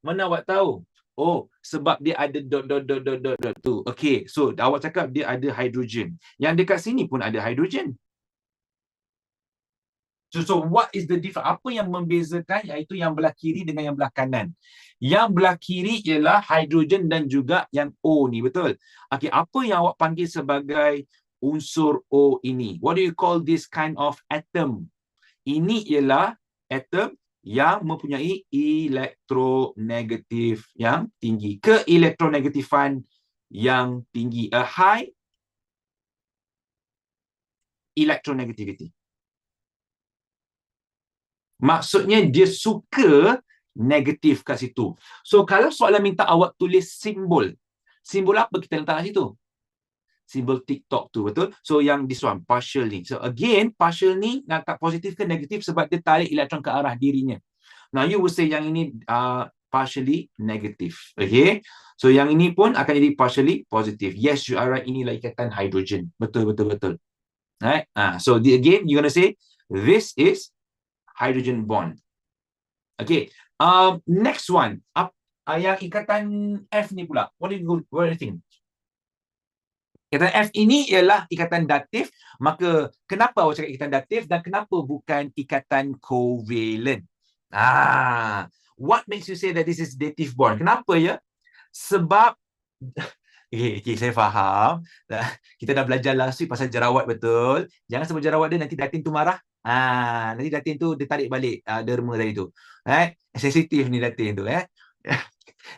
Mana awak tahu? Oh, sebab dia ada dot tu. Okay, so awak cakap dia ada hidrogen. Yang dekat sini pun ada hidrogen. So what is the difference? Apa yang membezakan iaitu yang belah kiri dengan yang belah kanan? Yang belah kiri ialah hidrogen dan juga yang O ni, betul? Okay, apa yang awak panggil sebagai unsur O ini? What do you call this kind of atom? Ini ialah atom yang mempunyai elektronegatif yang tinggi. Keelektronegatifan yang tinggi. A high electronegativity. Maksudnya dia suka negatif kat situ. So kalau soalan minta awak tulis simbol. Simbol apa kita letak kat situ? Simbol TikTok tu, betul? So yang this one, partial ni. So again, partial ni nak tak positif ke negatif sebab dia tarik elektron ke arah dirinya. Now you will say yang ini partially negative. Okay. So yang ini pun akan jadi partially positive. Yes, you are right. Inilah ikatan hidrogen. Betul, betul, betul. Right? So again, you're going to say this is hydrogen bond. Okay. Next one. Yang ikatan F ni pula. What do you think? Ikatan F ini ialah ikatan datif. Maka kenapa awak cakap ikatan datif dan kenapa bukan ikatan covalent? What makes you say that this is dative bond? Kenapa ya? Sebab okay, saya faham. Kita dah belajar last week pasal jerawat, betul. Jangan sebut jerawat dia, nanti datin tu marah. Nanti datin tu dia tarik balik derma tadi tu. Sensitif ni datin tu.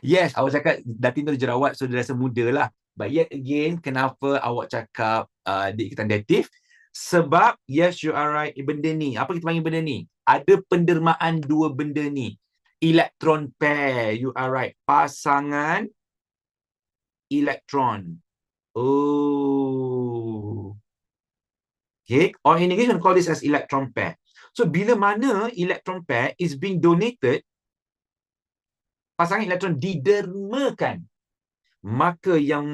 Yes, awak cakap datin tu jerawat, so dia rasa muda lah. But yet again, kenapa awak cakap dia ikatan datif? Sebab, yes, you are right. Benda ni, apa kita panggil benda ni? Ada pendermaan dua benda ni. Electron pair, you are right. Pasangan elektron. Oh. Okay. Or in English, we call this as electron pair. So, bila mana electron pair is being donated, pasangan elektron didermakan, maka yang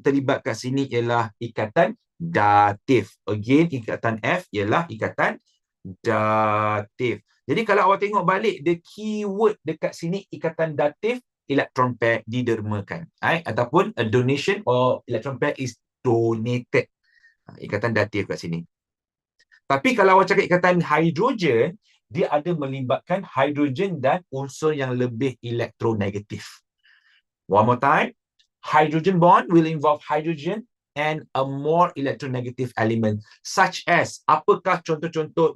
terlibat kat sini ialah ikatan datif. Again, ikatan F ialah ikatan datif. Jadi kalau awak tengok balik, the keyword dekat sini ikatan datif, electron pair didermakan. Ataupun a donation or electron pair is donated. Ikatan datif kat sini. Tapi kalau awak cakap ikatan hidrogen, dia ada melibatkan hidrogen dan unsur yang lebih elektronegatif. One more time. Hydrogen bond will involve hydrogen and a more electronegative element. Such as, apakah contoh-contoh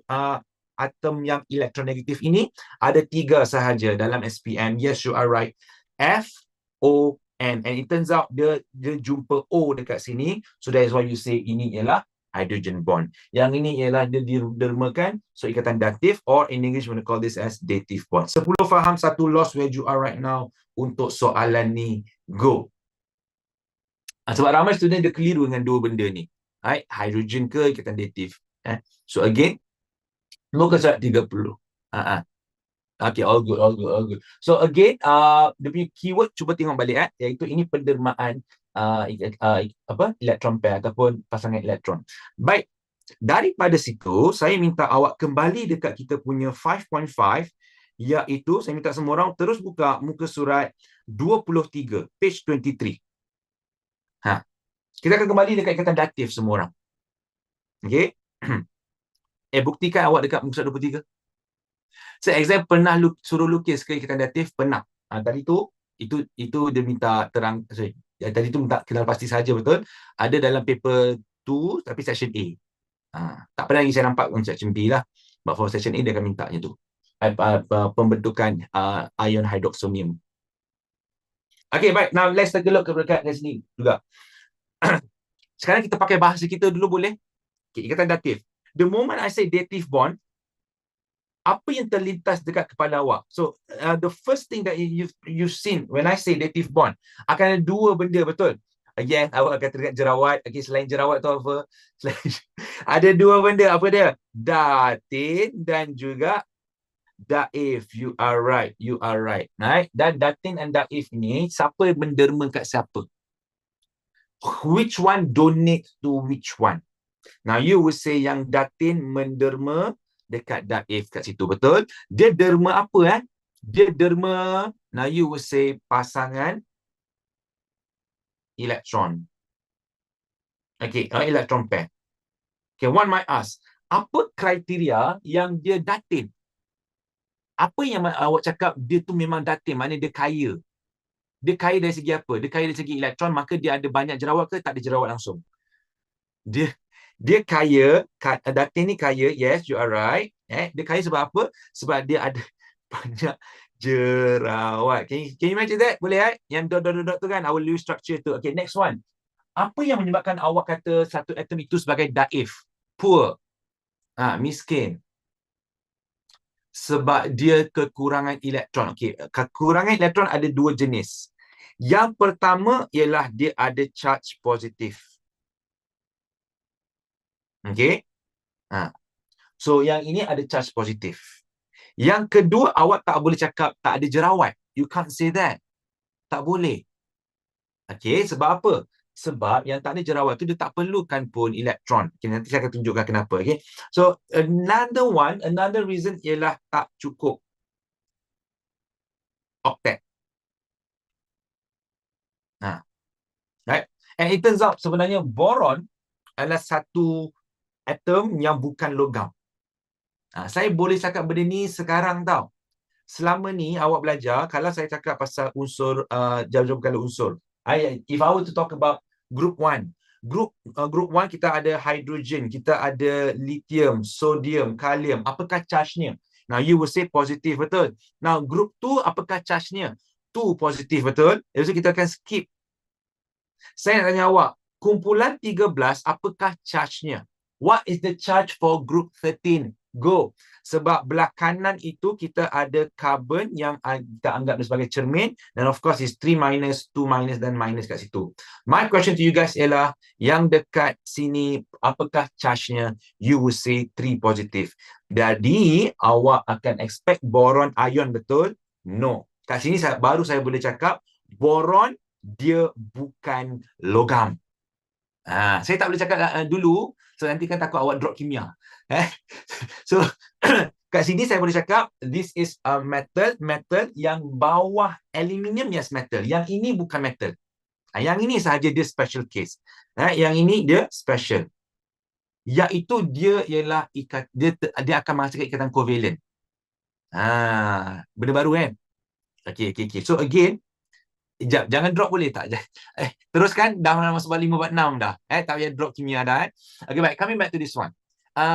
atom yang elektronegatif ini? Ada 3 sahaja dalam SPM. Yes, you are right. F, O, N. And it turns out dia jumpa O dekat sini. So that is why you say ini ialah hydrogen bond. Yang ini ialah dia didermakan. So ikatan datif, or in English we call this as dative bond. 10 faham, 1 lost where you are right now untuk soalan ni. Go. Sebab ramai student dia keliru dengan dua benda ni. Hydrogen ke ikatan datif. So again, muka surat 30. Okay, all good, all good, all good. So again, the keyword cuba tengok balik, iaitu ini pendermaan elektron pair ataupun pasangan elektron. Baik, daripada situ saya minta awak kembali dekat kita punya 5.5, iaitu saya minta semua orang terus buka muka surat 23, page 23. Kita akan kembali dekat ikatan datif semua orang. Okay. Buktikan awak dekat muka surat 23. So exam pernah suruh lukis ke ikatan datif? Pernah. Tadi tu itu dia minta terang, tadi tu minta kenal pasti saja, betul. Ada dalam paper 2 tapi section A. Tak pernah lagi saya nampak section B lah. But for section A dia akan mintanya tu. Pembentukan ion hydroxonium. Okay, baik. Now let's take a look dekat sini juga. Sekarang kita pakai bahasa kita dulu, boleh? Okay, ikatan datif. The moment I say dative bond, apa yang terlintas dekat kepala awak? So, the first thing that you've seen when I say dative bond, akan ada dua benda, betul? Yes, awak akan teringat jerawat. Okay, selain jerawat tu apa? Ada dua benda, apa dia? Datin dan juga daif. You are right. You are right. Right? Dan datin dan daif ni, siapa menderma kat siapa? Which one donates to which one? Now, you will say yang datin menderma dekat daif kat situ, betul? Dia derma apa? Dia derma, now you will say pasangan elektron. Okay, electron pair. Okay, one might ask, apa kriteria yang dia datin? Apa yang awak cakap dia tu memang datin, maknanya dia kaya? Dia kaya dari segi apa? Dia kaya dari segi elektron, maka dia ada banyak jerawat ke tak ada jerawat langsung? Dia kaya, datin ni kaya, yes, you are right. Dia kaya sebab apa? Sebab dia ada banyak jerawat. Can you imagine that? Boleh Yang dot tu kan, our Lewis structure tu. Okay, next one. Apa yang menyebabkan awak kata satu atom itu sebagai daif? Poor. Miskin. Sebab dia kekurangan elektron. Okay, kekurangan elektron ada dua jenis. Yang pertama ialah dia ada charge positif. Okay. So yang ini ada charge positif. Yang kedua, awak tak boleh cakap tak ada jerawat. You can't say that. Tak boleh. Okay, sebab apa? Sebab yang tak ada jerawat tu dia tak perlukan pun elektron. Okay, nanti saya akan tunjukkan kenapa. Okay. So another reason ialah tak cukup octet. Right? And it turns out sebenarnya boron adalah satu atom yang bukan logam. Saya boleh cakap benda ni sekarang tau. Selama ni awak belajar, kalau saya cakap pasal unsur, jauh-jauh berkala unsur. If I were to talk about group 1, group 1 kita ada hydrogen, kita ada lithium, sodium, kalium. Apakah charge-nya? Now you will say positif, betul. Now group 2 apakah charge-nya? 2 positif, betul. Jadi kita akan skip. Saya nak tanya awak, kumpulan 13 apakah charge-nya? What is the charge for group 13? Go. Sebab belah kanan itu kita ada carbon yang kita anggap sebagai cermin, dan of course is 3 minus, 2 minus dan minus kat situ. My question to you guys ialah yang dekat sini apakah charge-nya? You will say 3 positive. Jadi awak akan expect boron ion, betul? No. Kat sini baru saya boleh cakap boron dia bukan logam. Saya tak boleh cakap dulu, so nanti kan takut awak drop kimia. So kat sini saya boleh cakap this is a metal yang bawah aluminium, yes, metal. Yang ini bukan metal. Yang ini sahaja dia special case. Yang ini dia special. Iaitu dia ialah dia akan menghasilkan ikatan kovalent. Benda baru kan? Okay. So again, jangan drop boleh tak? Teruskan, dah masuk 5/6 dah. Tak payah drop kimia dah. Okay, baik. Coming back to this one.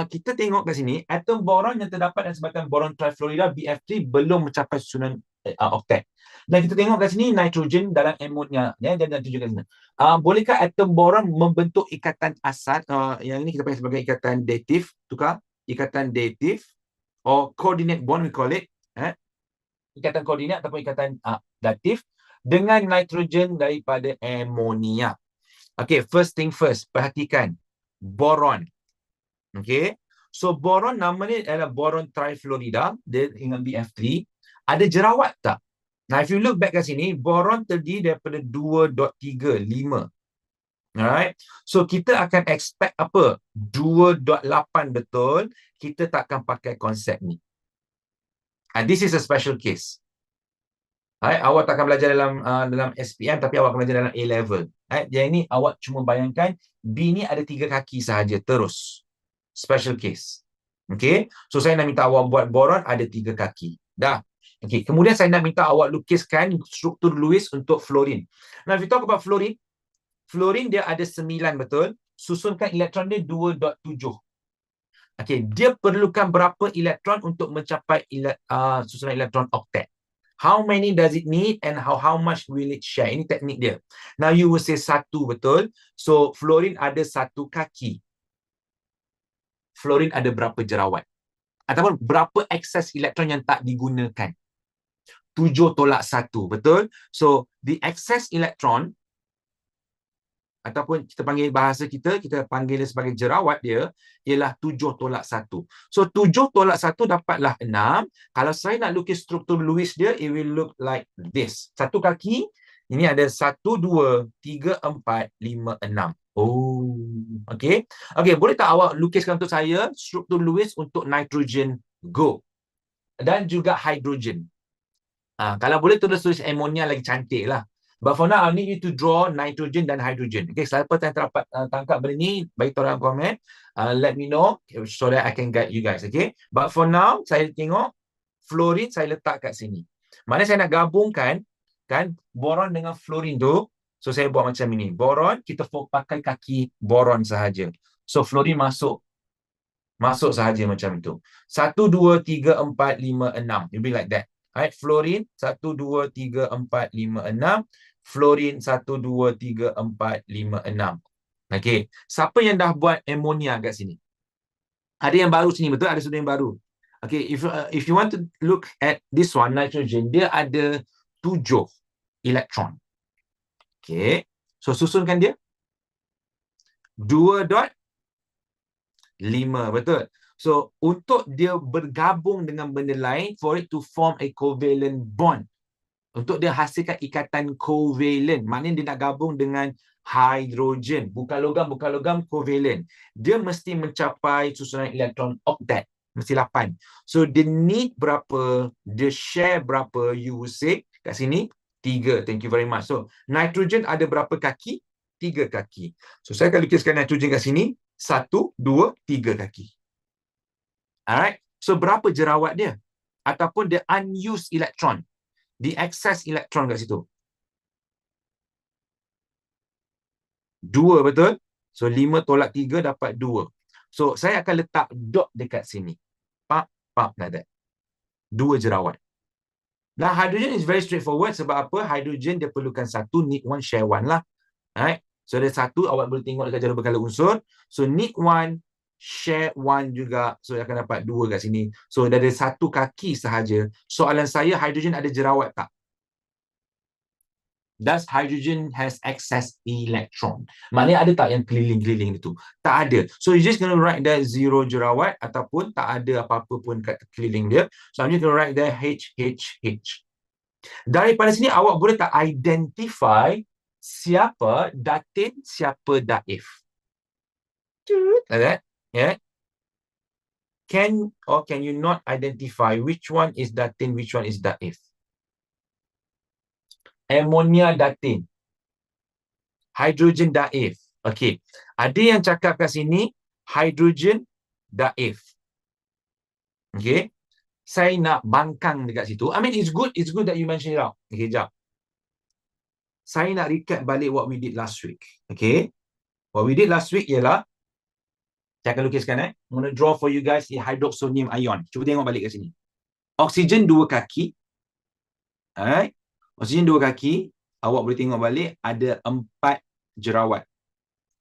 Kita tengok kat sini, atom boron yang terdapat dalam sebatang boron trifluorida BF3 belum mencapai susunan oktet. Dan kita tengok kat sini nitrogen dalam ammonia. Dan tunjukkan sini. Bolehkah atom boron membentuk ikatan asat? Yang ini kita panggil sebagai ikatan dative. Tukar. Ikatan dative. Or coordinate bond we call it. Ikatan koordinat ataupun ikatan dative dengan nitrogen daripada ammonia. Okay, first thing first, perhatikan boron. Okay, so boron namanya adalah boron trifluorida, dia dengan BF3. Ada jerawat tak? Now if you look back kat sini, boron terdiri daripada 2.35. Alright, so kita akan expect apa? 2.8, betul. Kita takkan pakai konsep ni. This is a special case. Awak tak akan belajar dalam SPM, tapi awak akan belajar dalam A-level. Yang ini awak cuma bayangkan B ni ada 3 kaki sahaja terus. Special case. Okay. So saya nak minta awak buat boron ada 3 kaki. Dah. Okay. Kemudian saya nak minta awak lukiskan struktur Lewis untuk fluorine. Now if you talk about fluorine, fluorine dia ada 9, betul. Susunkan elektron dia 2.7. Okay. Dia perlukan berapa elektron untuk mencapai susunan elektron oktet? How many does it need and how much will it share? Ini teknik dia. Now you will say 1, betul. So fluorine ada 1 kaki. Fluorine ada berapa jerawat? Ataupun berapa excess elektron yang tak digunakan? 7/1, betul. So the excess electron, ataupun kita panggil bahasa kita panggil dia sebagai jerawat dia, ialah 7/1. So 7/1 dapatlah 6. Kalau saya nak lukis struktur Lewis dia, it will look like this. 1 kaki, ini ada 1, 2, 3, 4, 5, 6. Oh, okay. Okay, boleh tak awak lukiskan untuk saya struktur Lewis untuk nitrogen? Go. Dan juga hydrogen. Kalau boleh tulis ammonia lagi cantik lah. But for now, I need you to draw nitrogen dan hydrogen. Okay, siapa yang terdapat tangkap benda ni, bagi tahu dalam komen. Let me know so that I can guide you guys. Okay, but for now, saya tengok fluorine saya letak kat sini. Mana saya nak gabungkan kan boron dengan fluorine tu. So saya buat macam ini. Boron kita pakai kaki boron sahaja. So fluorine masuk sahaja macam itu. 1 2 3 4 5 6. You'll be like that. Alright, fluorine 1 2 3 4 5 6. Fluorine 1 2 3 4 5 6. Okay. Siapa yang dah buat ammonia kat sini? Ada yang baru sini, betul? Ada sudut yang baru. Okay, if you want to look at this one, nitrogen, dia ada 7 elektron. Okay. So susunkan dia. 2.5, betul? So, untuk dia bergabung dengan benda lain, for it to form a covalent bond, untuk dia hasilkan ikatan covalent, maknanya dia nak gabung dengan hidrogen, bukan logam covalent, dia mesti mencapai susunan elektron octet, mesti 8. So, dia need berapa, dia share berapa, you will say, kat sini, 3. Thank you very much. So, nitrogen ada berapa kaki? 3 kaki. So, saya akan lukiskan nitrogen kat sini, 1, 2, 3 kaki. Alright. So, berapa jerawat dia? Ataupun the unused electron. The excess electron kat situ. 2, betul? So, 5 tolak 3 dapat 2. So, saya akan letak dot dekat sini. Pap, like that. 2 jerawat. Now, hydrogen is very straightforward. Sebab apa? Hydrogen dia perlukan 1, need 1, share 1 lah. Alright. So, ada 1, awak boleh tengok dekat jarum berkala unsur. So, need 1, share 1 juga. So, dia akan dapat 2 kat sini. So, dah ada 1 kaki sahaja. Soalan saya, hydrogen ada jerawat tak? Does hydrogen has excess electron? Maknanya ada tak yang keliling-keliling itu? Tak ada. So, you just going to write there 0 jerawat ataupun tak ada apa-apa pun kat keliling dia. So, I'm just going to write there H, H, H. Daripada sini, awak boleh tak identify siapa datin, siapa daif? Like that. Yeah. Can or can you not identify which one is datin, which one is daif? Ammonia datin. Hydrogen daif. Okay. Ada yang cakap kat sini, hydrogen daif. Okay. Saya nak bangkang dekat situ. I mean, it's good that you mention it out. Okay, jap. Saya nak recap balik what we did last week. Okay. What we did last week ialah, saya akan lukiskan I'm going to draw for you guys the hydroxonium ion. Cuba tengok balik kat sini. Oksigen 2 kaki. Alright. Oksigen 2 kaki. Awak boleh tengok balik ada 4 jerawat.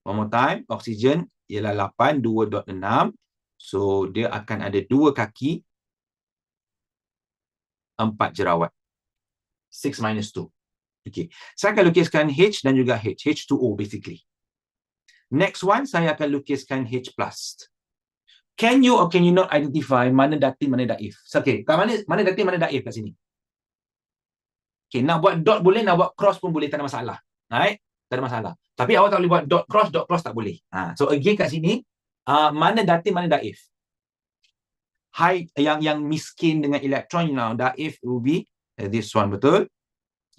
One more time. Oksigen ialah 8, 2.6. So, dia akan ada 2 kaki, 4 jerawat. 6 minus 2. Okay. Saya akan lukiskan H dan juga H. H2O basically. Next one, saya akan lukiskan H+. Can you or can you not identify mana datin, mana daif? So, okay, kat mana datin, mana daif kat sini? Okay, nak buat dot boleh, nak buat cross pun boleh, tak ada masalah. Right? Tak ada masalah. Tapi awak tak boleh buat dot cross tak boleh. So, again kat sini, mana datin, mana daif? High, yang miskin dengan elektron, daif will be this one, betul?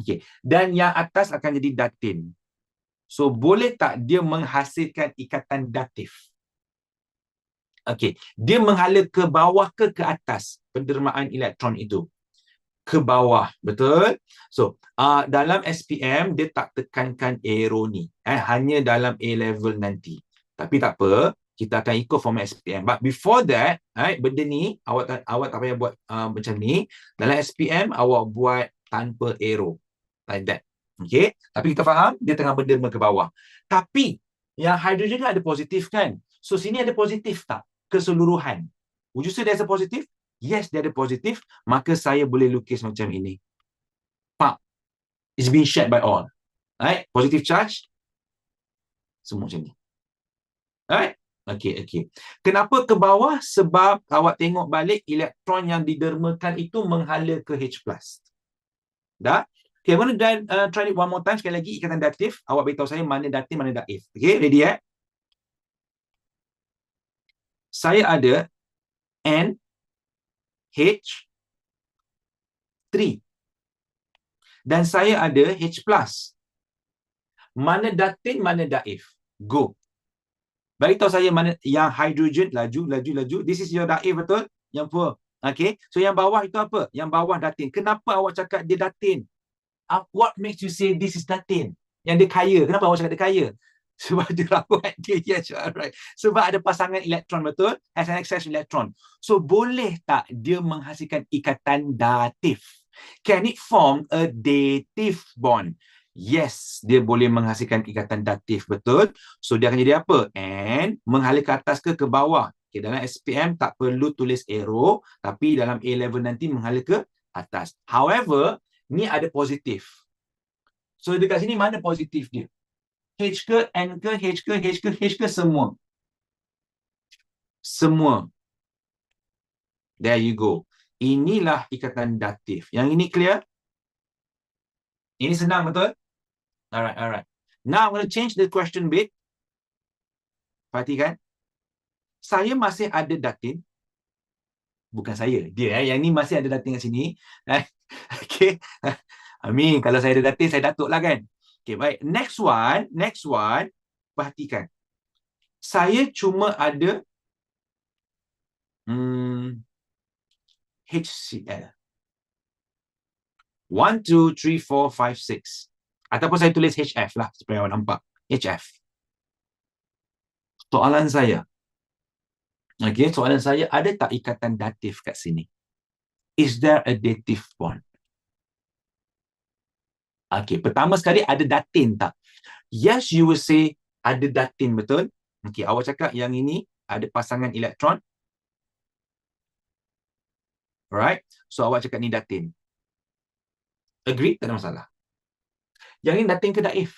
Okay. Dan yang atas akan jadi datin. So, boleh tak dia menghasilkan ikatan datif? Okey, dia menghala ke bawah ke atas pendermaan elektron itu? Ke bawah, betul? So, dalam SPM, dia tak tekankan arrow ni. Hanya dalam A level nanti. Tapi tak apa, kita akan ikut format SPM. But before that, benda ni, awak tak payah buat macam ni. Dalam SPM, awak buat tanpa arrow. Like that. Okay? Tapi kita faham, dia tengah berderma ke bawah. Tapi, yang hydrogen ada positif kan? So, sini ada positif tak? Keseluruhan. Would you say there's a positive? Yes, dia ada positif. Maka saya boleh lukis macam ini. Pak. It's being shared by all. Right? Positive charge. Semua macam ni. Alright? Okay. Kenapa ke bawah? Sebab awak tengok balik elektron yang didermakan itu menghala ke H+. Dah? Okay, I'm going to try it one more time. Sekali lagi, ikatan datif. Awak beritahu saya mana datin, mana daif. Okay, ready Saya ada N, H, 3. Dan saya ada H+. Mana datin, mana daif? Go. Bagi tahu saya mana yang hidrogen, laju. This is your daif, betul? Yang poor. Okay. So yang bawah itu apa? Yang bawah datin. Kenapa awak cakap dia datin? What makes you say this is datin? Yang dia kaya. Kenapa awak cakap dia kaya? Sebab dia rawat dia. Yes, right. Sebab ada pasangan elektron, betul? Has an excess electron. So boleh tak dia menghasilkan ikatan datif? Can it form a dative bond? Yes, dia boleh menghasilkan ikatan datif, betul? So dia akan jadi apa? And menghala ke atas ke bawah. Okay, dalam SPM tak perlu tulis arrow, tapi dalam A-level nanti menghala ke atas. However, ni ada positif. So dekat sini mana positif dia? H ke, N ke, H ke, semua. Semua. There you go. Inilah ikatan datif. Yang ini clear? Ini senang, betul? Alright. Now I'm going to change the question bit. Perhatikan. Saya masih ada datin. Bukan saya, dia. Yang ni masih ada datin kat sini. Okay. Amin. Kalau saya ada datin, saya datuk lah kan. Okay, baik. Next one. Perhatikan. Saya cuma ada HCl. 1, 2, 3, 4, 5, 6. Ataupun saya tulis HF lah, supaya awak nampak. HF. Soalan saya, ada tak ikatan datif kat sini? Is there a dative bond? Okay, pertama sekali ada datin tak? Yes, you will say ada datin, betul? Okay, awak cakap yang ini ada pasangan elektron. Alright, so awak cakap ni datin. Agree? Tak ada masalah. Yang ini datin ke daif?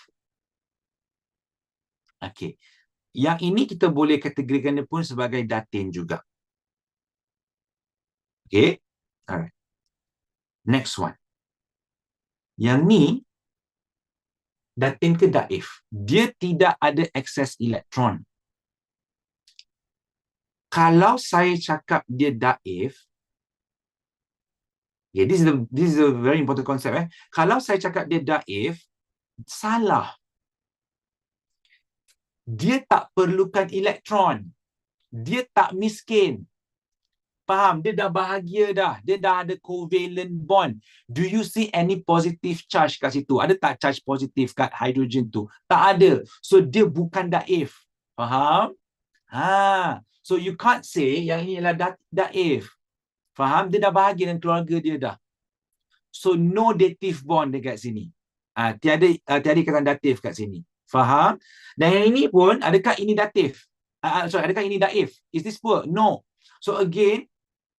Okay. Yang ini kita boleh kategorikan dia pun sebagai datin juga. Okay. Alright. Next one. Yang ni datin ke daif? Dia tidak ada excess elektron. Kalau saya cakap dia daif, okay, this is a very important concept. Kalau saya cakap dia daif, salah. Dia tak perlukan elektron. Dia tak miskin. Faham? Dia dah bahagia dah. Dia dah ada covalent bond. Do you see any positive charge kat situ? Ada tak charge positif kat hydrogen tu? Tak ada. So, dia bukan daif. Faham? So, you can't say yang ini adalah daif. Faham? Dia dah bahagia dengan keluarga dia dah. So, no dative bond dekat sini. Tiada ikatan datif kat sini. Faham? Dan yang ini pun, adakah ini datif? Adakah ini daif? Is this poor? No. So, again,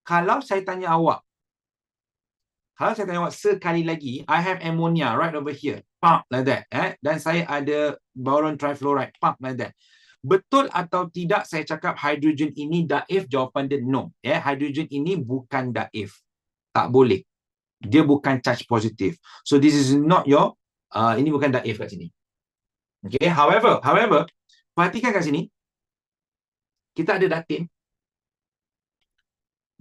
kalau saya tanya awak sekali lagi, I have ammonia right over here. Pump like that. Dan saya ada boron trifluoride. Pump like that. Betul atau tidak saya cakap hydrogen ini daif? Jawapan dia no. Hydrogen ini bukan daif. Tak boleh. Dia bukan charge positif. So this is not your, ini bukan daif kat sini. Okay, however, perhatikan kat sini. Kita ada datin.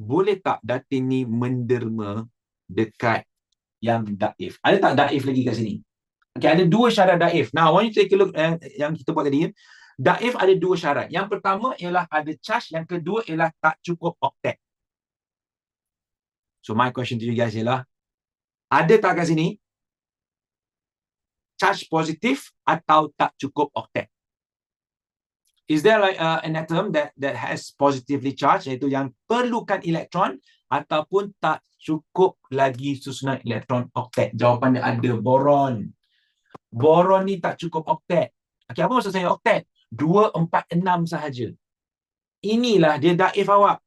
Boleh tak datin ni menderma dekat yang daif? Ada tak daif lagi kat sini? Okay, ada dua syarat daif. Now, I want you to take a look yang kita buat tadi. Daif ada dua syarat. Yang pertama ialah ada charge. Yang kedua ialah tak cukup oktet. So, my question to you guys ialah, ada tak kat sini charge positif atau tak cukup oktet? Is there like an atom that has positively charged, iaitu yang perlukan elektron ataupun tak cukup lagi susunan elektron oktet? Jawapannya ada boron. Boron ni tak cukup oktet. Okay, apa maksud saya oktet? 2, 4, 6 sahaja. Inilah dia daif awak.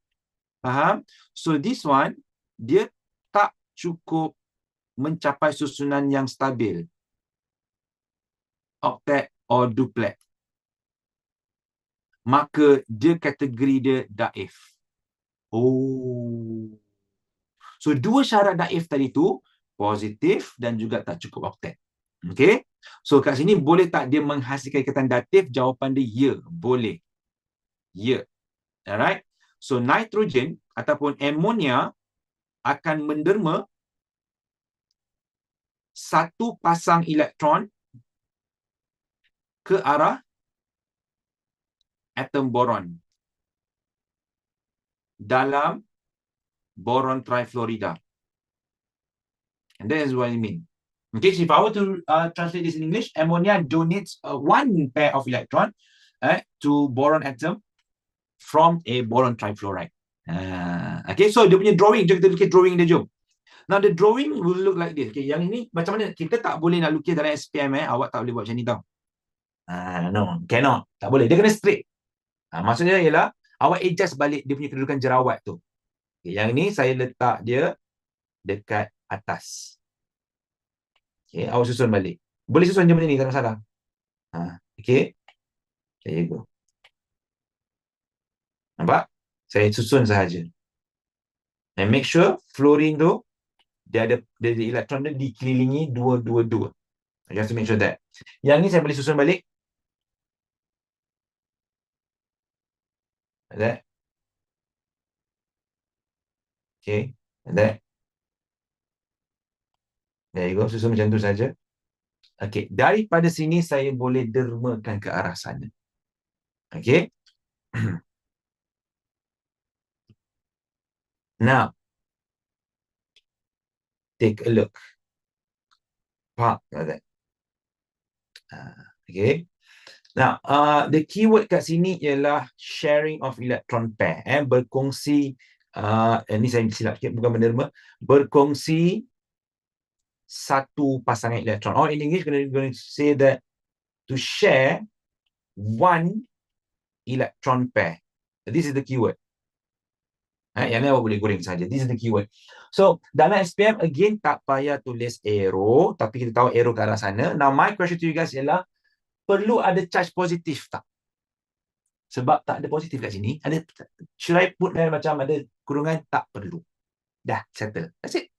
Faham? So this one, dia tak cukup mencapai susunan yang stabil. Oktet or duplet. Maka dia kategori dia daif. Oh. So dua syarat daif tadi tu, positif dan juga tak cukup oktet. Okay. So kat sini boleh tak dia menghasilkan ikatan datif? Jawapan dia ya, boleh. Ya. Alright. So nitrogen ataupun ammonia akan menderma satu pasang elektron ke arah atom boron dalam boron trifluorida. And that is what I mean. Okay, so if I were to translate this in English, ammonia donates one pair of electron to boron atom from a boron trifluoride. Okay, so dia punya drawing, jom kita lukis drawing dia, jom. Now the drawing will look like this. Okay, yang ini macam mana? Kita tak boleh nak lukis dalam SPM awak tak boleh buat macam ni tau. No, cannot. Tak boleh. Dia kena straight. Maksudnya ialah awak adjust balik dia punya kedudukan jerawat tu. Okay, yang ini saya letak dia dekat atas. Okay, awak susun balik. Boleh susun je macam ni, tak ada masalah. Okay. There you go. Nampak? Saya susun sahaja. And make sure fluorine tu dia ada elektron dia dikelilingi 222. Just to make sure that. Yang ni saya boleh susun balik. Like that. Okay. Like that. There you go. Susun macam tu saja. Okay. Daripada sini saya boleh dermakan ke arah sana. Okay. Now, take a look. Park like that. Okay. Now, the keyword kat sini ialah sharing of electron pair. Berkongsi, ini saya silap sikit, bukan menderma. Berkongsi satu pasangan elektron. Or in English, we're going to say that to share one electron pair. This is the keyword. Yang ni awak boleh goreng saja. This is the keyword. So, dalam SPM, again, tak payah tulis arrow, tapi kita tahu arrow ke arah sana. Now, my question to you guys ialah, perlu ada charge positif tak? Sebab tak ada positif kat sini. Should I put macam ada kurungan? Tak perlu. Dah, settle. That's it.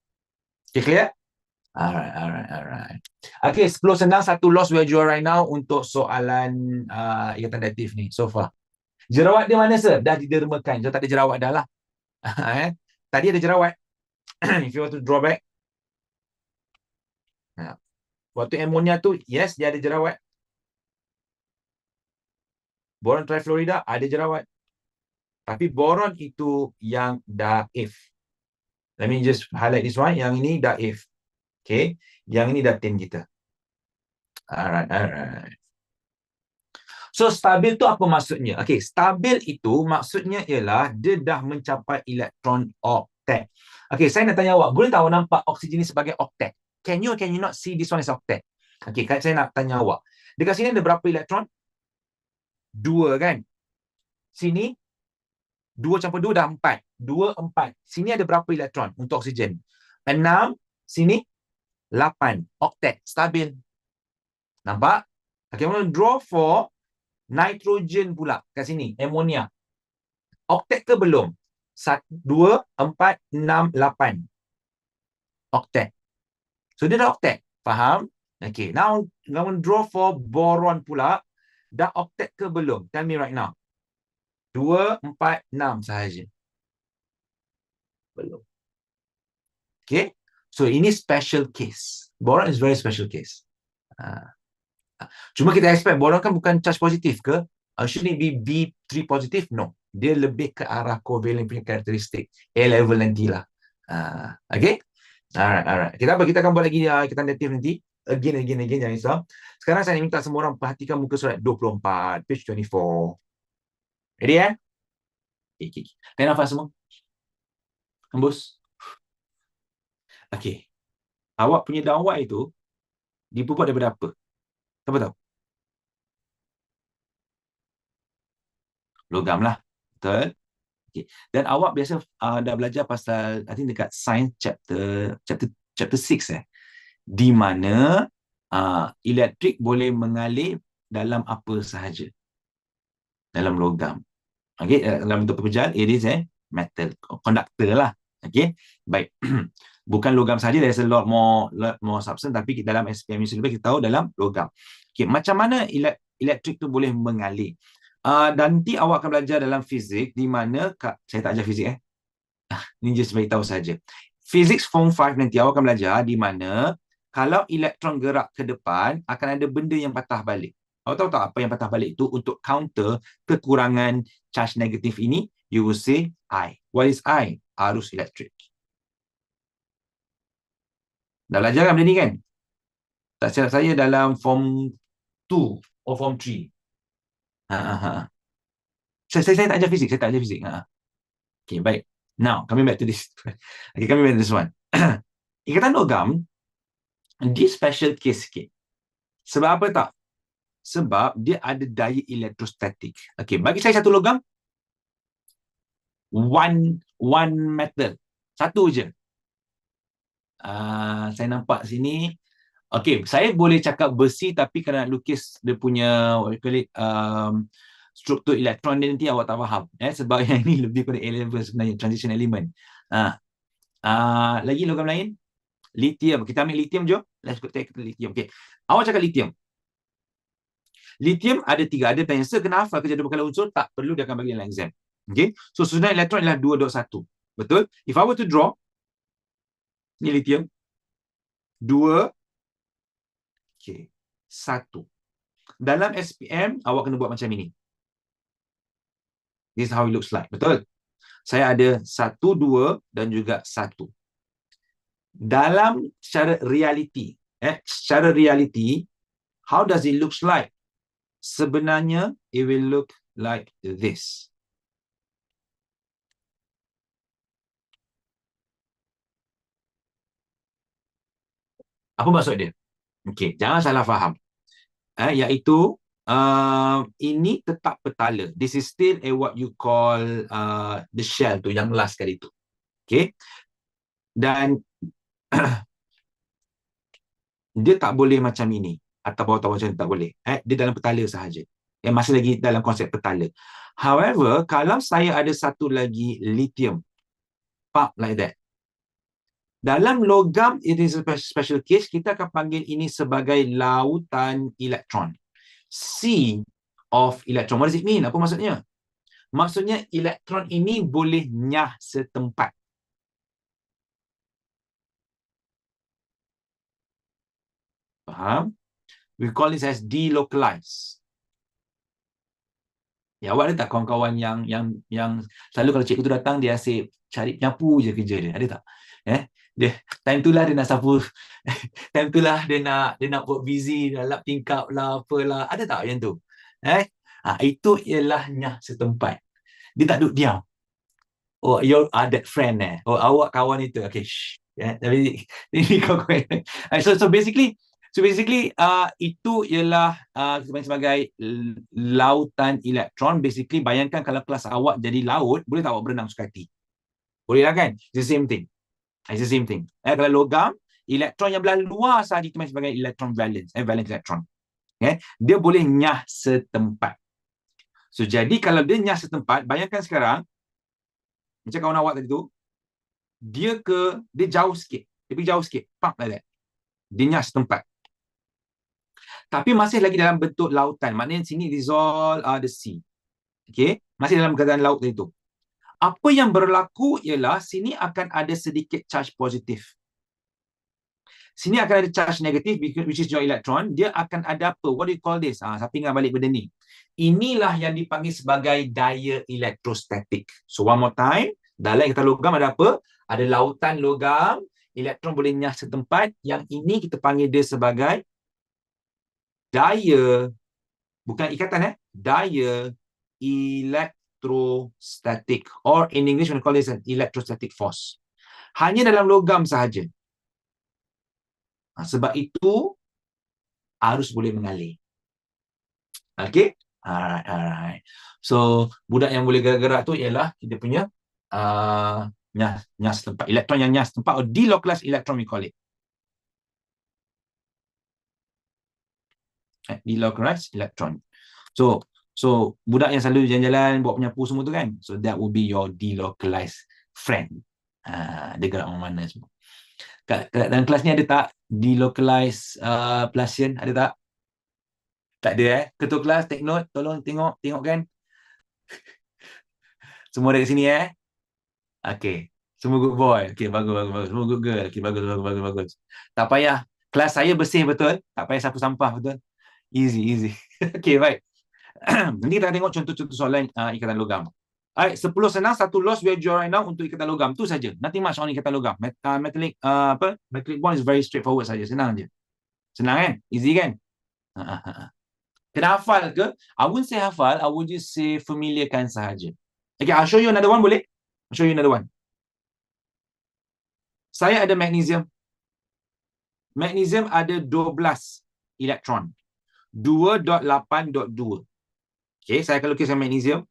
Okay, clear? Alright. Okay, 10 senang, 1 loss we jual right now untuk soalan ikatan reaktif ni, so far. Jerawat dia mana, sir? Dah didermakan. So, tak ada jerawat dah lah. Tadi ada jerawat. If you want to draw back. Waktu ammonia tu, yes, dia ada jerawat. Boron trifluorida ada jerawat. Tapi boron itu yang daif. Let me just highlight this one. Yang ini daif. Okay. Yang ini datin kita. Alright. So, stabil tu apa maksudnya? Okay, stabil itu maksudnya ialah dia dah mencapai elektron octet. Okay, saya nak tanya awak. Boleh tahu nampak oksigen ni sebagai octet? Can you not see this one as octet? Okay, saya nak tanya awak. Dekat sini ada berapa elektron? 2 kan? Sini 2 campur 2 dah 4. 2, 4. Sini ada berapa elektron untuk oksigen? 6. Sini 8. Octet. Stabil. Nampak? Okay, I'm going to draw for nitrogen pula kat sini. Ammonia. Octet ke belum? 1, 2, 4, 6, 8. Octet. So, dia dah octet. Faham? Okay, now I'm going to draw for boron pula. Dah octet ke belum? Tell me right now. 2, 4, 6 sahaja. Belum. Okay. So, ini special case. Boron is very special case. Cuma kita expect boron kan bukan charge positif ke? Should it be B3 positif? No. Dia lebih ke arah covalent punya karakteristik. A level nantilah. Okay. Alright. Kita akan buat lagi ikatan reaktif nanti. Again, jangan risau. Sekarang saya minta semua orang perhatikan muka surat 24, page 24. Ready Okay. Tarik nafas semua. Hembus. Okay. Awak punya dakwah itu dibuat daripada apa? Siapa tahu? Logam lah. Betul? Okay. Dan awak biasa dah belajar pasal, I think dekat Science chapter 6 di mana elektrik boleh mengalir dalam apa sahaja. Dalam logam. Okay, dalam bentuk pekerjaan, it is metal, conductor lah. Okay, baik. Bukan logam saja, there's a lot more substance, tapi dalam SPM syllabus kita tahu dalam logam. Okay, macam mana elektrik tu boleh mengalir? Dan nanti awak akan belajar dalam fizik, di mana, saya tak ajar fizik ini just beritahu saja. Fizik form 5 nanti awak akan belajar di mana Kalau elektron gerak ke depan, akan ada benda yang patah balik. Awak tahu tak apa yang patah balik itu? Untuk counter kekurangan charge negatif ini, you will say I. What is I? Arus elektrik. Dah belajar kan benda ni kan? Tak silap saya dalam form 2 or form 3. Ha, ha, ha. Saya tak ajar fizik. Saya tak ajar fizik. Ha. Okay, baik. Now, coming back to this. Okay, coming back to this one. Ikatan logam, dia special case sikit. Sebab apa tak? Sebab dia ada daya elektrostatik. Okay, bagi saya satu logam, one metal. Satu je. Saya nampak sini. Okay, saya boleh cakap besi tapi kalau nak lukis dia punya what you call it, struktur elektron dia nanti awak tak faham. Sebab yang ini lebih pada A-level sebenarnya, transition element. Lagi logam lain? Lithium. Kita ambil lithium jom. Let's go take lithium. Okay. Awak cakap lithium. Lithium ada 3. Ada tensor. Kena hafal kerja dua perkara unsur. Tak perlu dia akan bagi dalam exam. Okay. So, susunan elektron adalah 2.1. Betul? If I were to draw, ni lithium. 2. Okay. 1. Dalam SPM, awak kena buat macam ini. This is how it looks like. Betul? Saya ada 1, 2 dan juga 1. Dalam secara realiti, how does it looks like? Sebenarnya, it will look like this. Apa maksud dia? Okey, jangan salah faham. Iaitu, ini tetap petala. This is still what you call the shell tu, yang last kali tu. Okey. Dan dia tak boleh macam ini. Atau bawah macam ni tak boleh. Dia dalam petala sahaja. Yang masih lagi dalam konsep petala. However, kalau saya ada satu lagi lithium, pump like that. Dalam logam, it is a special case, kita akan panggil ini sebagai lautan elektron. Sea of electron. What does it mean? Apa maksudnya? Maksudnya elektron ini boleh nyah setempat. Faham? We call this as delocalized. Ya, awak ada tak kawan-kawan yang selalu kalau cikgu tu datang, dia asyik cari penyapu je kerja dia. Ada tak? Dia time tu lah dia nak sapu. Time tu lah dia nak buat busy, nak lap tingkap lah, apalah. Ada tak yang tu? Itu ialah nyah setempat. Dia tak duduk diam. Oh, you are that friend Oh, awak kawan itu. Okay, shh. Tapi ini kau. So basically itu ialah kita panggil sebagai lautan elektron. Basically, bayangkan kalau kelas awak jadi laut, boleh tak awak berenang suka hati? Boleh lah kan? It's the same thing. Kalau logam, elektron yang belah luar sahaja kita panggil sebagai elektron valence. Valence elektron. Dia boleh nyah setempat. So, jadi kalau dia nyah setempat, bayangkan sekarang, macam kawan awak tadi tu, dia jauh sikit. Dia pergi jauh sikit. Pump like that. Dia nyah setempat. Tapi masih lagi dalam bentuk lautan. Maknanya sini dissolve the sea. Okay? Masih dalam keadaan laut itu. Apa yang berlaku ialah sini akan ada sedikit charge positif. Sini akan ada charge negatif, which is your electron. Dia akan ada apa? What do you call this? Siapa ingat balik benda ni? Inilah yang dipanggil sebagai daya elektrostatik. So one more time. Dalam kata logam ada apa? Ada lautan logam. Elektron boleh nyah setempat. Yang ini kita panggil dia sebagai daya, bukan ikatan daya elektrostatik, or in English we call this an electrostatic force. Hanya dalam logam sahaja. Sebab itu arus boleh mengalir. Okay? Alright. So budak yang boleh gerak-gerak tu ialah kita punya nyah setempat. Elektron yang nyah setempat, or delocalized electron we call it. Delocalized electron. So budak yang selalu jalan-jalan bawa penyapu semua tu kan. So that will be your delocalized friend. Dia gerak mana semua. Dalam kelas ni ada tak delocalized Plusian? Ada tak? Tak ada Ketua kelas take note, tolong tengok kan. Semua ada kat sini Okay. Semua good boy. Okay, bagus. Semua good girl. Okay, bagus. Tak payah Kelas saya bersih betul. Tak payah sapu sampah betul. Easy, easy. Okay, baik. Nanti kita tengok contoh-contoh soalan ikatan logam. Alright, 10 senang, 1 loss where you are right now untuk ikatan logam. Tu saja. Nothing much on ikatan logam. Metallic bond is very straightforward saja. Senang je. Senang kan? Easy kan? Kena hafal ke? I wouldn't say hafal. I would just say familiarkan sahaja. Okay, I'll show you another one boleh? I'll show you another one. Saya ada magnesium. Magnesium ada 12 elektron. 2.8.2. Okay, saya akan lukiskan magnesium.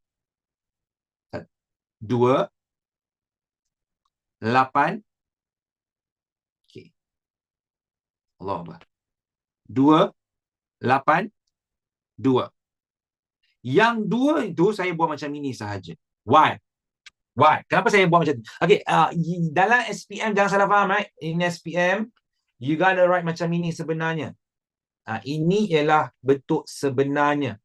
2, 8. Okay. Allah Allah. 2, 8, 2. Yang 2 itu saya buat macam ini sahaja. Why? Why? Kenapa saya buat macam ni? Okay, dalam SPM jangan salah faham, right? In SPM, you gotta write macam ini sebenarnya. Ini ialah bentuk sebenarnya.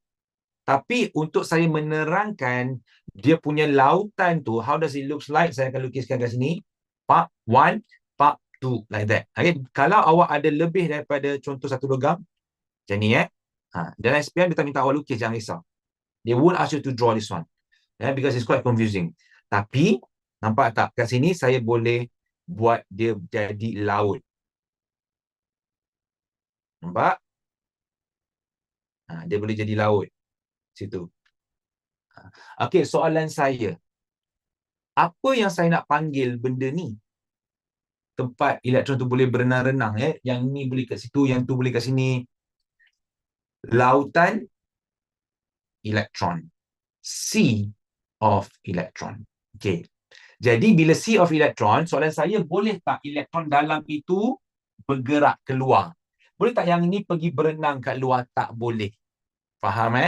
Tapi untuk saya menerangkan dia punya lautan tu, how does it looks like, saya akan lukiskan kat sini. Part 1, part 2, like that. Okay, kalau awak ada lebih daripada contoh satu logam, macam ni dalam SPM dia tak minta awak lukis, jangan risau. They won't ask you to draw this one. Because it's quite confusing. Tapi, nampak tak? Kat sini saya boleh buat dia jadi laut. Nampak? Dia boleh jadi laut. Situ. Okey, soalan saya. Apa yang saya nak panggil benda ni? Tempat elektron tu boleh berenang-renang. Yang ni boleh kat situ, yang tu boleh kat sini. Lautan elektron. Sea of electron. Okey. Jadi bila sea of electron, soalan saya, boleh tak elektron dalam itu bergerak keluar? Boleh tak yang ini pergi berenang kat luar? Tak boleh. Faham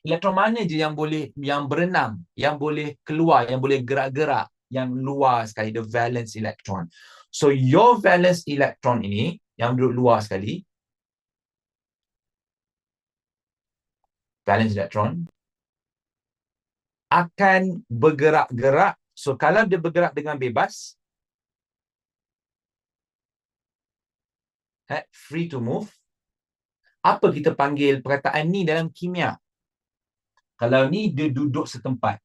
Elektron mana je yang boleh, yang berenang, yang boleh keluar, yang boleh gerak-gerak, yang luar sekali, the valence electron. So your valence electron ini, yang duduk luar sekali, valence electron, akan bergerak-gerak. So kalau dia bergerak dengan bebas, free to move, apa kita panggil perkataan ni dalam kimia? Kalau ni dia duduk setempat,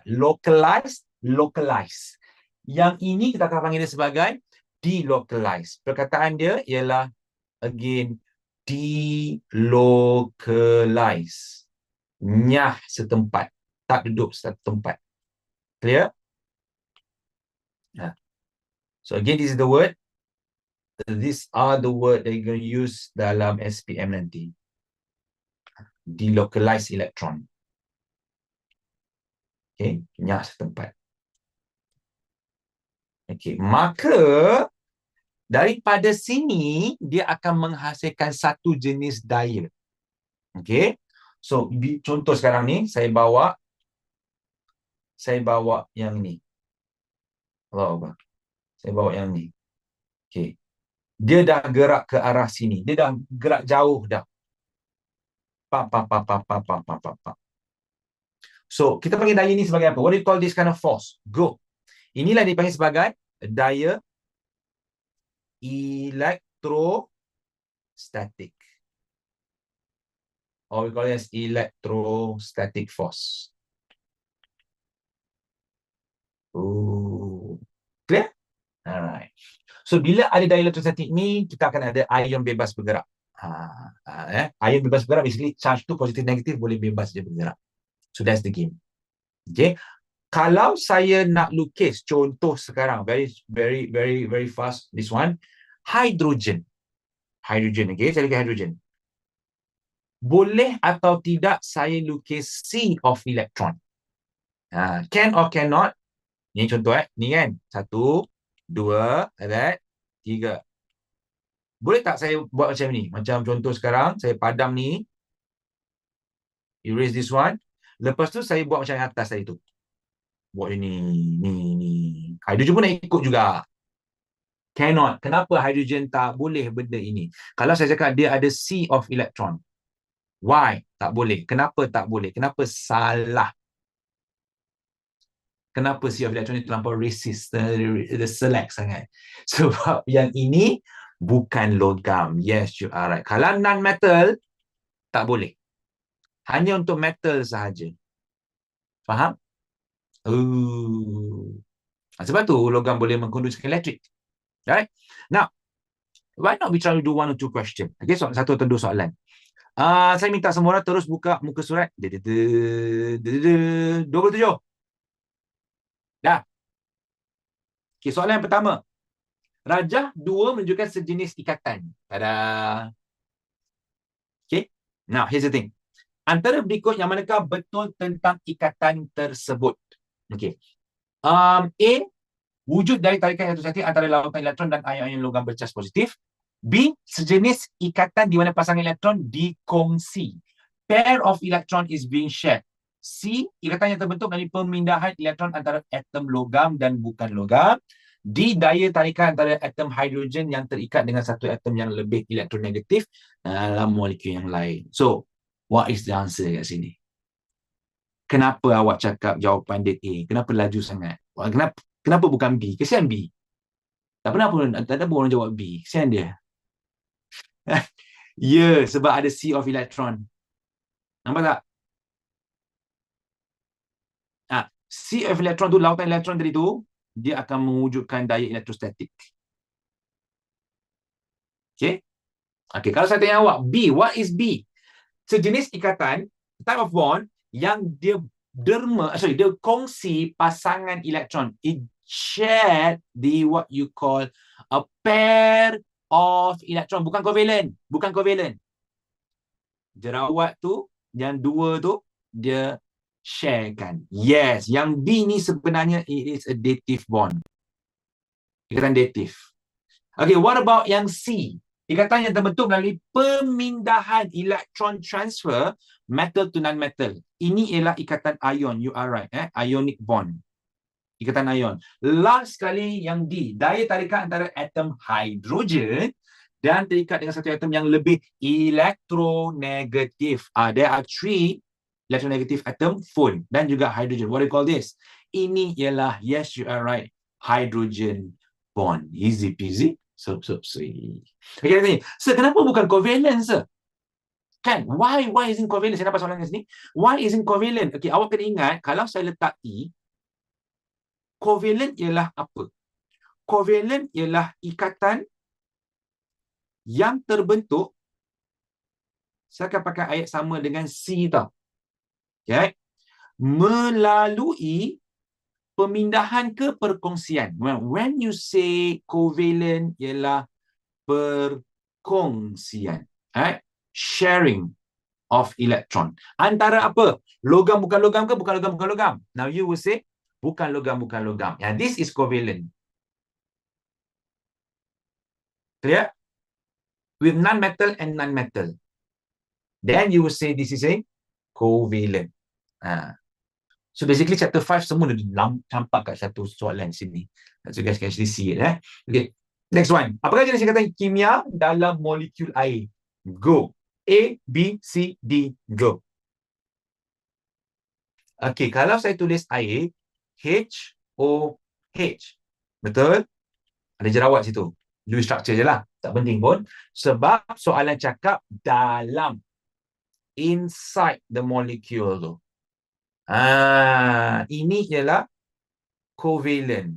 localized. Yang ini kita akan panggil dia sebagai delocalized. Perkataan dia ialah, again, delocalized. Nyah setempat, tak duduk satu tempat. Clear? So again, this is the word. These are the word that you're going to use dalam SPM nanti. Delocalized electron. Okay, nyah setempat. Okay, maka daripada sini dia akan menghasilkan satu jenis daya. Okay, so contoh sekarang ni saya bawa yang ni. Allah, saya bawa yang ni. Okay, dia dah gerak ke arah sini. Dia dah gerak jauh dah. So, kita panggil daya ni sebagai apa? What do you call this kind of force? Go. Inilah dipanggil sebagai daya electrostatic. Or we call it as electrostatic force. Clear? Alright. So, bila ada daya elektrostatik ni, kita akan ada ion bebas bergerak. Ion bebas bergerak, basically charge tu positif negatif boleh bebas dia bergerak. So, that's the game. Okay. Kalau saya nak lukis contoh sekarang, very fast, this one, hydrogen. Okay, saya lukis hydrogen. Boleh atau tidak saya lukis sea of electron? Can or cannot? Ni contoh ni kan. 1, 2, 3. Boleh tak saya buat macam ni? Macam contoh sekarang, saya padam ni. Erase this one. Lepas tu saya buat macam yang atas tadi tu. Buat ni. Hydrogen pun nak ikut juga. Cannot. Kenapa hydrogen tak boleh benda ini? Kalau saya cakap dia ada sea of electron. Why? Tak boleh. Kenapa tak boleh? Kenapa salah? Kenapa sea of electron ni terlampau racist, select sangat? Sebab yang ini bukan logam. Yes, you are right. Kalau non-metal, tak boleh. Hanya untuk metal sahaja. Faham? Sebab tu logam boleh mengkonduskan elektrik. Right? Now, why not we try to do one or two question? Okay, satu atau dua soalan. Saya minta semua orang terus buka muka surat. 27. Dah. Okay, soalan yang pertama. Rajah 2 menunjukkan sejenis ikatan. Tada. Okay. Now, here's the thing. Antara berikut yang manakah betul tentang ikatan tersebut? Okay. A. Wujud dari tarikan elektrostatik antara lautan elektron dan ion-ion logam bercas positif. B. Sejenis ikatan di mana pasangan elektron dikongsi. Pair of electron is being shared. C. Ikatan yang terbentuk dari pemindahan elektron antara atom logam dan bukan logam. D. Daya tarikan antara atom hidrogen yang terikat dengan satu atom yang lebih elektronegatif dalam molekul yang lain. So, what is the answer kat sini? Kenapa awak cakap jawapan dia A? Kenapa laju sangat? Kenapa bukan B? Kesian B. Tak pernah pun, tak ada pun orang jawab B. Kesian dia. Ya, sebab ada C of electron. Nampak tak? C of electron tu, lautan elektron tadi tu, dia akan mewujudkan daya elektrostatik. Okay? Okay, kalau saya tanya awak, B, what is B? Sejenis ikatan, type of bond, yang dia dia kongsi pasangan elektron. It shared the what you call a pair of electron. Bukan covalent. Bukan covalent. Jerawat tu, yang dua tu, dia sharekan. Yes, yang B ni sebenarnya it is a dative bond. Ikatan dative. Okay, what about yang C? Ikatan yang terbentuk melalui pemindahan elektron transfer metal to non-metal. Ini ialah ikatan ion. You are right. Ionic bond. Ikatan ion. Last sekali yang D. Daya tarikan antara atom hidrogen dan terikat dengan satu atom yang lebih elektronegatif. There are 3 electronegative atom, full, dan juga hydrogen. What do you call this? Ini ialah, yes, you are right, hydrogen bond. Easy peasy. So sweet. Okay, ni. So, kenapa bukan covalent, sir? Kan? Why isn't covalent? Saya dapat soalan di sini. Why isn't covalent? Okay, awak kena ingat, kalau saya letak E, covalent ialah apa? Covalent ialah ikatan yang terbentuk, saya akan pakai ayat sama dengan C tau. Okay? Melalui pemindahan ke perkongsian. When you say covalent ialah perkongsian. Sharing of electron. Antara apa? Logam bukan logam ke? Bukan logam bukan logam. Now you will say bukan logam bukan logam. This is covalent. Clear? With non-metal and non-metal. Then you will say this is a covalent. So basically chapter 5 semua dah nampak kat satu soalan sini. So guys can actually see it. Okay. Next one. Apakah jenis ikatan kimia dalam molekul air? Go. A, B, C, D, go. Okay, kalau saya tulis air, H, O, H. Betul? Ada jerawat situ. Louis structure je lah. Tak penting pun. Sebab soalan cakap dalam. Inside the molecule tu. Ini ialah covalent.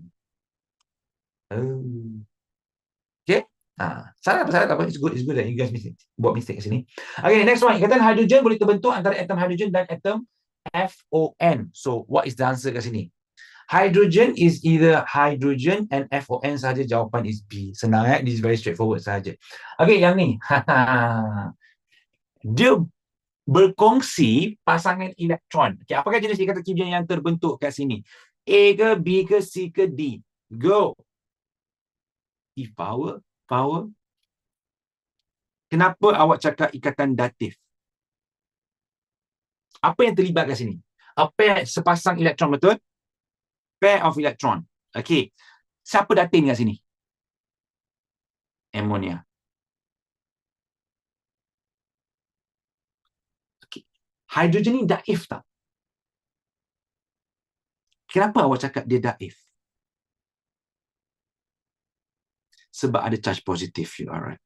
Okay. Salah tak apa. It's good that you guys buat mistake kat sini. Okay, next one. Ikatan hydrogen boleh terbentuk antara atom hydrogen dan atom FON. So, what is the answer kat sini? Hydrogen is either hydrogen and FON sahaja. Jawapan is B. Senang, This is very straightforward sahaja. Okay, yang ni. Dia berkongsi pasangan elektron. Okay, apakah jenis ikatan kimia yang terbentuk kat sini? A ke, B ke, C ke, D? Go. E power. Kenapa awak cakap ikatan datif? Apa yang terlibat kat sini? A pair, sepasang elektron, betul? Pair of electron. Okay. Siapa datin kat sini? Ammonia. Okay. Hydrogen ni daif tak? Kenapa awak cakap dia daif? sebab ada charge positif. You are right.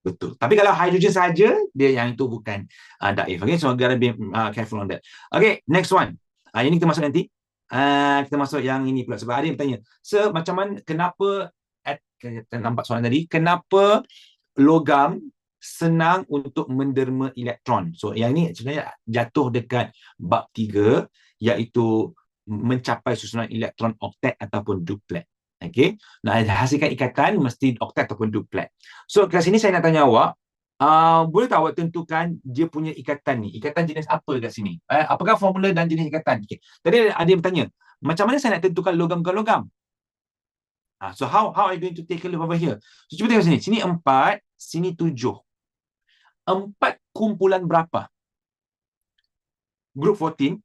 Betul. Tapi kalau hydrogen saja, dia yang itu bukan daif. Okay, so gotta be careful on that. Okay, next one. Ini kita masuk nanti. Kita masuk yang ini pula. Sebab ada yang bertanya, macam mana, kenapa, kita nampak soalan tadi, kenapa logam senang untuk menderma elektron? So, yang ini sebenarnya jatuh dekat bab 3, iaitu mencapai susunan elektron oktet ataupun duplet. Okay. Nah, hasilkan ikatan mesti oktet ataupun duplet. So, kat sini saya nak tanya awak, boleh tak awak tentukan dia punya ikatan ni? Ikatan jenis apa kat sini? Apakah formula dan jenis ikatan? Okay. Tadi ada yang bertanya, macam mana saya nak tentukan logam ke logam? So, how are you going to take a look over here? So, cuba tengok sini. Sini 4, sini 7. 4 kumpulan berapa? Group 14.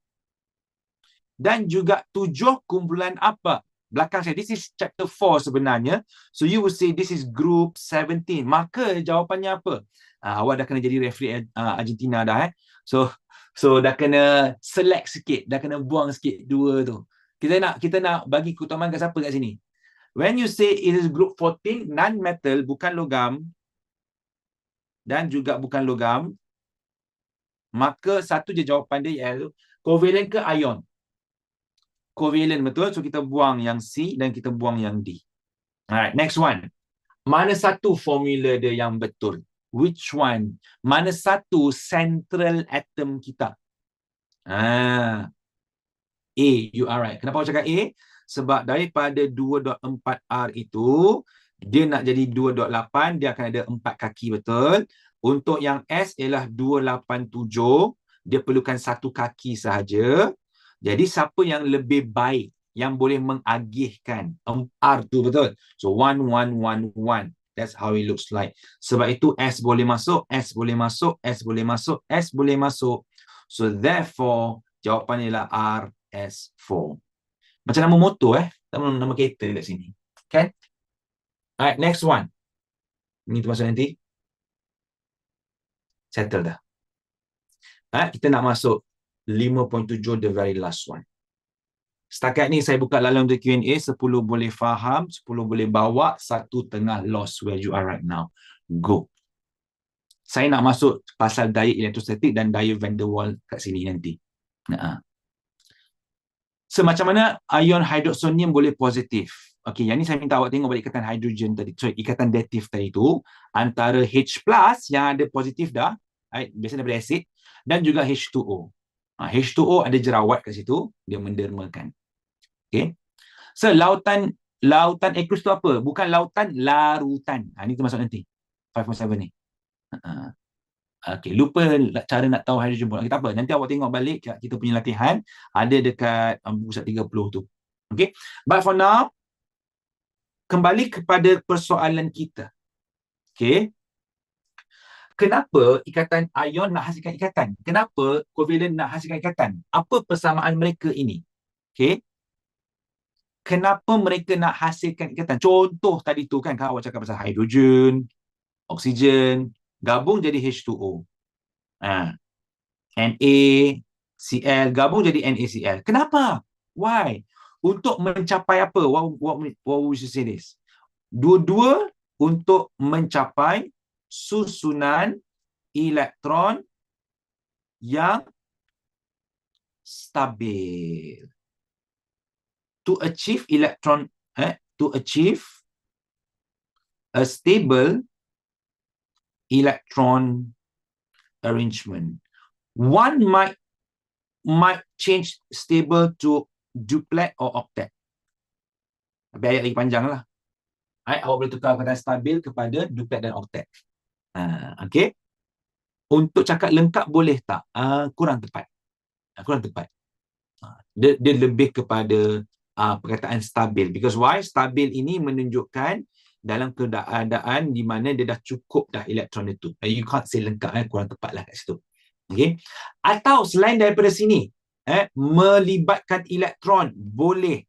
Dan juga 7 kumpulan apa? Belakang saya, this is chapter 4 sebenarnya. So you will say this is group 17. Maka jawapannya apa? Awak dah kena jadi referee Argentina dah. So dah kena select sikit, dah kena buang sikit 2 tu. Kita nak bagi keutamaan kat siapa kat sini? When you say it is group 14, non-metal, bukan logam, dan juga bukan logam, maka satu je jawapan dia, iaitu covalent ke ion? Covalent, betul. So kita buang yang C dan kita buang yang D. Alright, next one. Mana satu formula dia yang betul? Which one? Mana satu central atom kita? A, you are right. Kenapa awak cakap A? Sebab daripada 2.4R itu, dia nak jadi 2.8, dia akan ada 4 kaki, betul. Untuk yang S ialah 287, dia perlukan 1 kaki sahaja. Jadi siapa yang lebih baik yang boleh mengagihkan R tu, betul? So 1 1 1 1. That's how it looks like. Sebab itu S boleh masuk, S boleh masuk, S boleh masuk, S boleh masuk. So therefore jawapannya ialah RS4. Macam nama motor nama kereta dekat sini. Kan? Alright, next one. Ini termasuk nanti. Settle dah. Kita nak masuk 5.7, the very last one. Setakat ni saya buka laluan untuk Q&A. 10 boleh faham, 10 boleh bawa, 1 tengah lost where you are right now. Go. Saya nak masuk pasal daya elektrostatik dan daya van der Waals kat sini nanti. So, macam mana ion hydroxonium boleh positif? Okey, yang ni saya minta awak tengok balik ikatan hidrogen tadi. So, ikatan datif tadi tu antara H+ yang ada positif dah, biasanya daripada asid, dan juga H2O. H2O ada jerawat kat situ, dia mendermakan. Okay. So, lautan aqueous tu apa? Bukan lautan, larutan. Ini termasuk nanti. 5.7 ni. Okay, lupa cara nak tahu hydrogen bond. Tak apa, nanti awak tengok balik kita punya latihan. Ada dekat buku 30 tu. Okay. But for now, kembali kepada persoalan kita. Okay. Kenapa ikatan ion nak hasilkan ikatan? Kenapa covalent nak hasilkan ikatan? Apa persamaan mereka ini? Okay. Kenapa mereka nak hasilkan ikatan? Contoh tadi tu kan, kalau awak cakap pasal hidrogen, oksigen, gabung jadi H2O. NaCl, gabung jadi NaCl. Kenapa? Why? Untuk mencapai apa? What would you say this? Dua-dua untuk mencapai susunan elektron yang stabil. To achieve a stable electron arrangement. One might change stable to duplet or octet. Tapi ayat lagi panjang lah. Awak boleh tukar kata stabil kepada duplet dan octet. Okay. Untuk cakap lengkap boleh tak? Kurang tepat. Kurang tepat. Dia lebih kepada perkataan stabil. Because why? Stabil ini menunjukkan dalam keadaan di mana dia dah cukup dah elektron itu. You can't say lengkap. Kurang tepat lah kat situ. Okay. Atau selain daripada sini, melibatkan elektron boleh.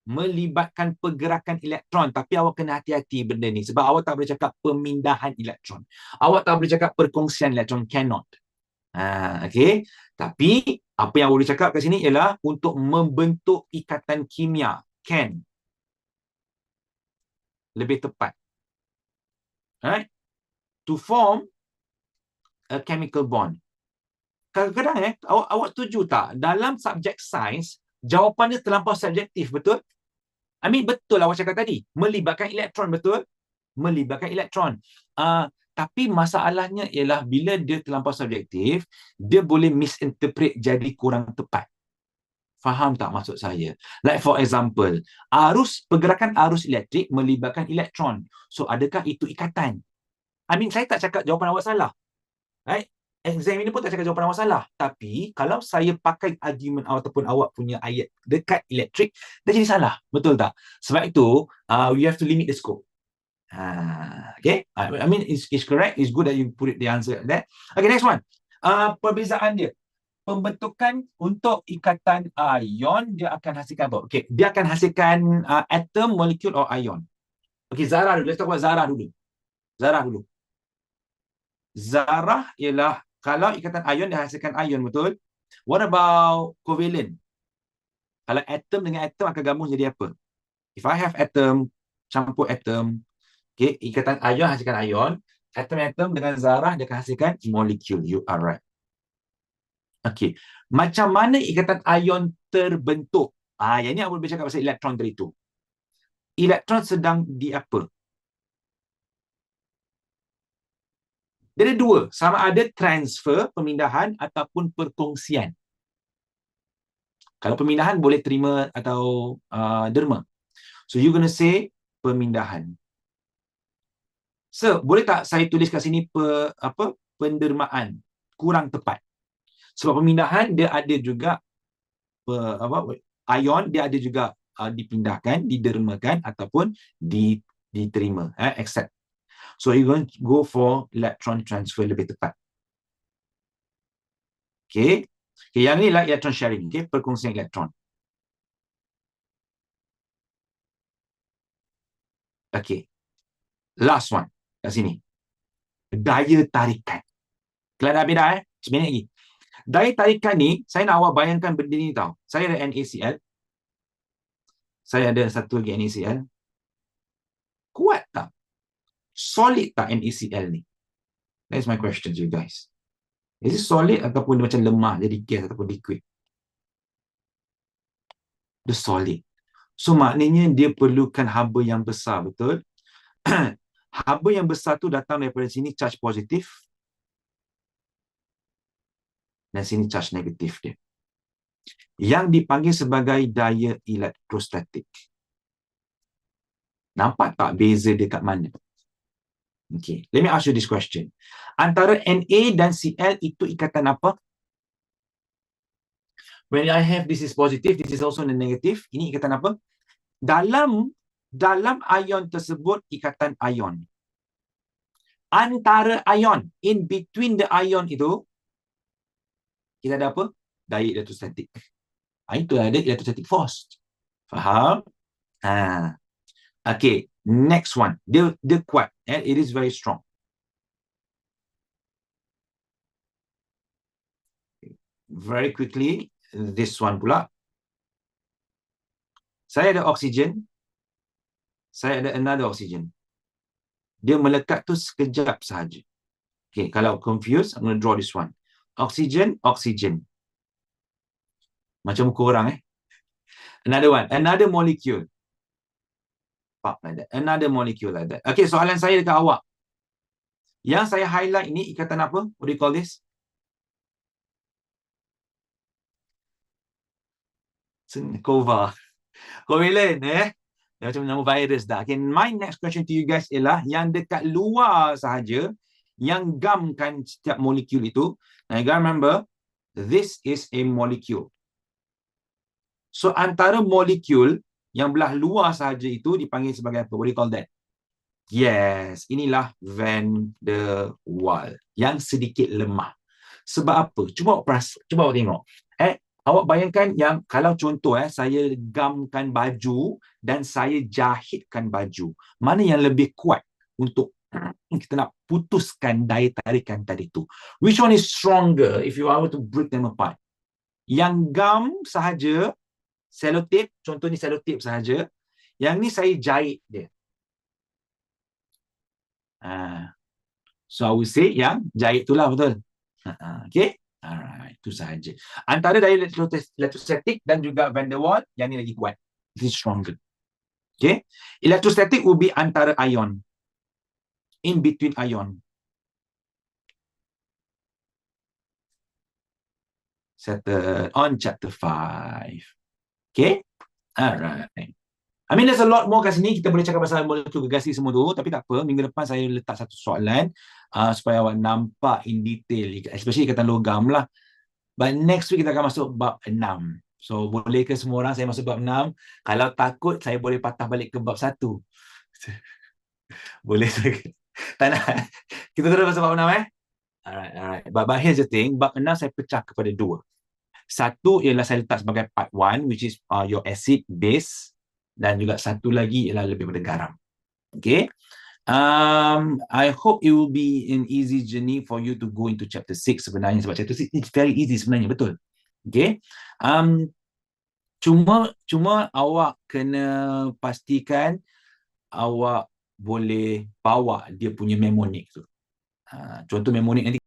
Melibatkan pergerakan elektron, tapi awak kena hati-hati benda ni sebab awak tak boleh cakap pemindahan elektron, awak tak boleh cakap perkongsian elektron, cannot. Okay. Tapi apa yang boleh cakap kat sini ialah untuk membentuk ikatan kimia, can. lebih tepat. Alright? To form a chemical bond. Kadang-kadang awak setuju tak? Dalam subjek sains, jawapannya terlampau subjektif, betul? I mean, betul awak cakap tadi. Melibatkan elektron, betul? Melibatkan elektron. Tapi masalahnya ialah bila dia terlampau subjektif, dia boleh misinterpret jadi kurang tepat. Faham tak maksud saya? Like for example, pergerakan arus elektrik melibatkan elektron. So, adakah itu ikatan? I mean, saya tak cakap jawapan awak salah. Right? Exam ini pun tak cakap jawapan awak salah. Tapi, kalau saya pakai argument ataupun awak punya ayat dekat elektrik, dah jadi salah. Betul tak? Sebab itu, we have to limit the scope. Okay? I mean, it's correct. It's good that you put the answer there. Okay, next one. Perbezaan dia. Pembentukan untuk ikatan ion, dia akan hasilkan apa? Okay, dia akan hasilkan atom, molekul, or ion. Okay, zarah dulu. Let's talk about zarah dulu. Zarah ialah kalau ikatan ion dia hasilkan ion, betul? What about covalent? Kalau atom dengan atom akan gabung jadi apa? If I have atom, campur atom, okay, ikatan ion hasilkan ion, atom dengan zarah dia akan hasilkan molekul. You are right. Okay, macam mana ikatan ion terbentuk? Yang ni aku boleh cakap pasal elektron tadi tu. Elektron sedang di apa? Dia ada dua, sama ada transfer, pemindahan ataupun perkongsian. Kalau pemindahan boleh terima atau derma. So you gonna say pemindahan. So, boleh tak saya tulis kat sini pendermaan? Kurang tepat. Sebab pemindahan dia ada juga ion dia ada juga dipindahkan, didermakan ataupun diterima, accept. So you're going to go for electron transfer lebih tepat. Okay, yang ni lah electron sharing, okay, perkongsian elektron. Okay, last one kat sini. Daya tarikan. Kalian dah habis dah, seminit lagi. Daya tarikan ni, saya nak awak bayangkan benda ni tau. Saya ada NaCl. Saya ada satu lagi NaCl. Kuat tak? Solid tak NaCl ni? That's my question to you guys. Is it solid ataupun dia macam lemah jadi gas ataupun liquid? Dia solid. So maknanya dia perlukan haba yang besar, betul? Haba yang besar tu datang daripada sini charge positif dan sini charge negatif dia. Yang dipanggil sebagai daya elektrostatik. Nampak tak beza dia kat mana? Okay, let me ask you this question. Antara Na dan Cl itu ikatan apa? When I have this is positive, this is also negative. Ini ikatan apa? Dalam ion tersebut, ikatan ion. Antara ion, in between the ion itu, kita ada apa? Daya elektrostatik. Itu ada electrostatic force. Faham? Okay, next one. Dia kuat. It is very strong. Very quickly, this one pula. Saya ada oksigen. Saya ada another oksigen. Dia melekat tu sekejap sahaja. Okay, kalau confused, I'm going to draw this one. Oksigen, oksigen. Macam muka orang, Another one, another molecule. Like that. Another molecule like that. Okay, soalan saya dekat awak. Yang saya highlight ini ikatan apa? What do you call this? Covalent, macam nama virus dah. Okay, my next question to you guys ialah yang dekat luar sahaja, yang gamkan setiap molekul itu. Now you gotta remember, this is a molecule. So antara molekul yang belah luar sahaja itu dipanggil sebagai apa? What do you call that? Yes, inilah van der Waals yang sedikit lemah. Sebab apa? Cuba awak tengok. Awak bayangkan yang kalau contoh saya gamkan baju dan saya jahitkan baju. Mana yang lebih kuat untuk kita nak putuskan daya tarikan tadi tu? Which one is stronger if you are to break them apart? Yang gam sahaja, selotip, contoh ni selotip sahaja. Yang ni saya jahit dia. So I would say yang jahit itulah betul. Okay. Alright, itu sahaja. Antara dari electrostatic dan juga van der Waals, yang ni lagi kuat. This is stronger. Okay. Electrostatic will be antara ion. In between ion. Settled on chapter 5. Okay. Alright. I mean, there's a lot more kat sini. Kita boleh cakap pasal molekul gergasi semua tu. Tapi tak apa. Minggu depan saya letak satu soalan supaya awak nampak in detail. Especially ikatan logam lah. But next week kita akan masuk bab 6. So, boleh ke semua orang saya masuk bab 6? Kalau takut, saya boleh patah balik ke bab 1. Boleh. Tak nak. Kita terus masuk bab 6 Alright. But here's the thing. Bab 6 saya pecah kepada 2. Satu ialah saya letak sebagai part 1, which is your acid, base. Dan juga satu lagi ialah lebih pada garam. Okay. I hope it will be an easy journey for you to go into chapter 6 sebenarnya. Sebab chapter 6 it's very easy sebenarnya, betul. Okay. Cuma awak kena pastikan awak boleh bawa dia punya mnemonic tu. Contoh mnemonic nanti